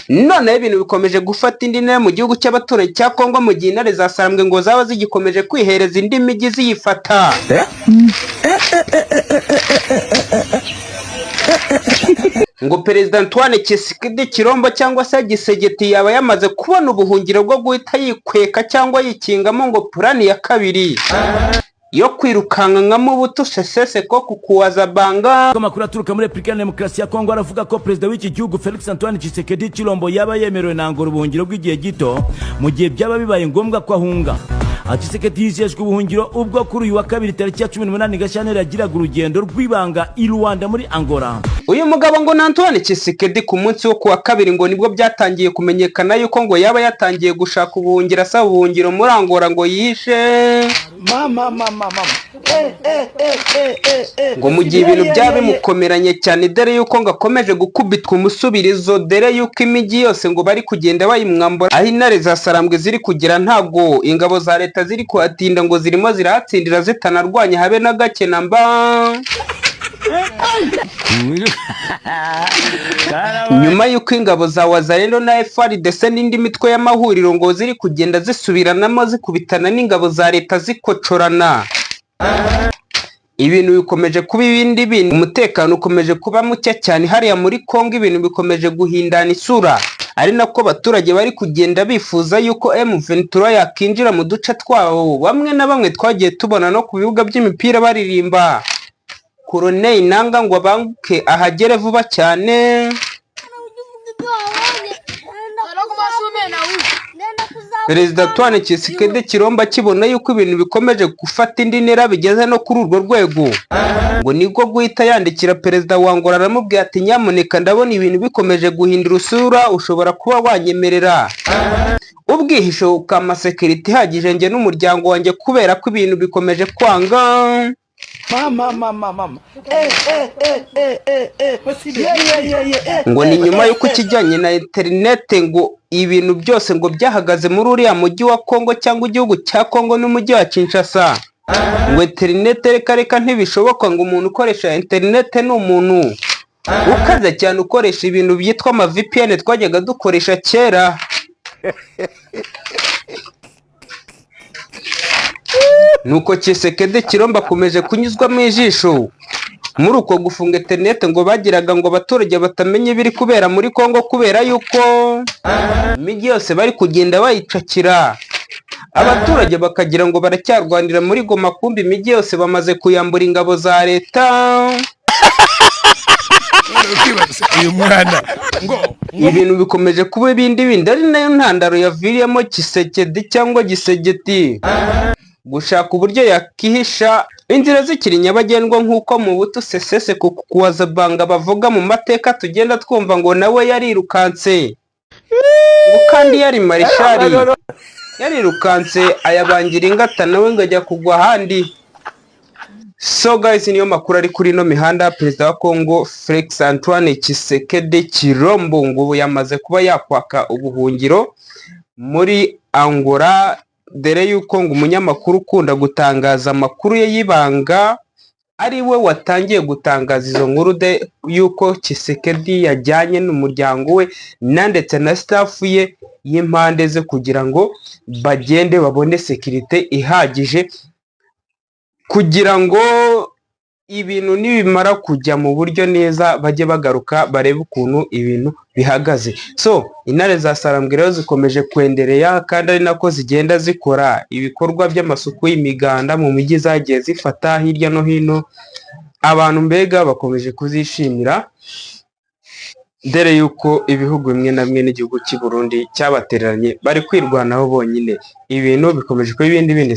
none ibintu bikomeje gufata indi ntera mu gihugu cy'abaturanyi cya Kongo mu gihe intare za Sarambwe ngo zaba zigikomeje kwihereza indi mijyi ziyifata. Ngo Perezida Antoine Tshisekedi Chilombo cyangwa se Gisegeti yaba yamaze kubona ubuhungiro bwo guhita yikweka cyangwa yikingamo ngo plani ya kabiri yo kwirukankamo ubuto sesese ko kukuwaza banga. Amakuru aturuka muri Repubulika ya Demokarasi ya Kongo aravuga ko perezida w'iki gihugu Felix Antoine Tshisekedi Chilombo yaba yemerewe na Angola ubuhungiro bw'igihe gito mu gihe byaba bibaye ngombwa ko ahunga. Tshisekedi yizejwe ubuhungiro ubwo kuri uyu wa kabiri tariki ya 18 Gashyantare yagiraga urugendo rw'ibanga i Rwanda muri Angola. Uyu mugabo ngo Antoine Tshisekedi ku munsi wo kuwa kabiri ngo nibwo byatangiye kumenyekana yuko ngo yaba yatangiye gushaka ubuhungiro asaba ubuhungiro muri Angola ngo yishe ngo mu gihe ibintu byaba bimukomeranye cyane dore yuko ngo akomeje gukubitwa umusubirizo dore yuko imijyi yose ngo bari kugenda bayimwambura aho intare za Sarambwe ziri kugira ntago ingabo za leta ziri kuhatinda ngo zirimo zirahatsindira zitanarwanya habe na gake namba. Nyuma yuko ingabo za Wazalendo na FARDC n'indi mitwe y'amahuriro ngo ziri kugenda zisubiranamo zikubitana n'ingabo za leta zikocorana, ibintu bikomeje kuba ibindi bintu, umutekano ukomeje kuba muke cyane hariya muri Kongo, ibintu bikomeje guhindana isura, ari nako abaturage bari kugenda bifuza yuko M23 yakinjira mu duce twabo. Bamwe na bamwe twagiye tubona no ku bibuga by'imipira baririmba Colonel Nanga ngo abanguke ahagere vuba cyane. Perezida Antoine Tshisekedi Chilombo akibona yuko ibintu bikomeje gufata indi ntera bigeze no kuri urwo rwego ngo nibwo guhita yandikira perezida wa Angola aramubwira ati nyamuneka ndabona ibintu bikomeje guhindura usura, ushobora kuba wanyemerera ubwihisho ukama security ihagije nge n'umuryango wanjye kubera ko ibintu bikomeje kwanga. Ngo ni nyuma yuko kijyanye na internet ngo ibintu byose ngo byahagaze muri uriya mujyi wa Kongo cyangwa igihugu cya Kongo n'umujyi wa Kinshasa. Ngo internet reka ntibishoboka ngo umuntu ukoresha internet ni umuntu ukaze cyane ukoresha ibintu byitwa ama VPN twajyaga dukoresha kera. Nuko Tshisekedi Chilombo akomeje kunyuzwa mu ijisho muri uko gufunga internet ngo bagiraga ngo abaturage batamenye biri kubera muri Kongo kubera yuko imijyi yose bari kugenda bayicakira, abaturage bakagira ngo baracyarwanira muri Goma kumbi imijyi yose bamaze kuyambura ingabo za leta. Ibintu bikomeje kuba ibindi ari nayo ntandaro yaviriyemo Tshisekedi cyangwa Gisegeti gushaka uburyo yakihisha inzira zikiri nyabagendwa nk'uko mu buto sesese kukuwaza banga bavuga mu mateka tugenda twumva ngo nawe yarirukanse ngo kandi yari marishari yarirukanse ayabangira ingata nawe ngo ajya kugwa ahandi. So guys, niyo makuru ari kuri no mihanda. Perezida wa Kongo Felix Antoine Tshisekedi Chilombo ngo yamaze kuba yakwaka ubuhungiro muri Angola dore yuko ngo umunyamakuru ukunda gutangaza amakuru ye y'ibanga ari we watangiye gutangaza izo nkuru de yuko Tshisekedi yajyanye n'umuryango we ndetse na staff ye y'impande ze kugira ngo bagende babone security ihagije kugira ngo ibintu nibimara kujya mu buryo neza bajye bagaruka barebe ukuntu ibintu bihagaze. So intare za Sarambwe rero zikomeje kwendereya kandi ari nako zigenda zikora ibikorwa by'amasuku y'imiganda mu mijyi zagiye zifata hirya no hino, abantu mbega bakomeje kuzishimira dore yuko ibihugu bimwe na bimwe n'igihugu cy'u Burundi cyabatereranye bari kwirwanaho bonyine, ibintu bikomeje kuba ibindi.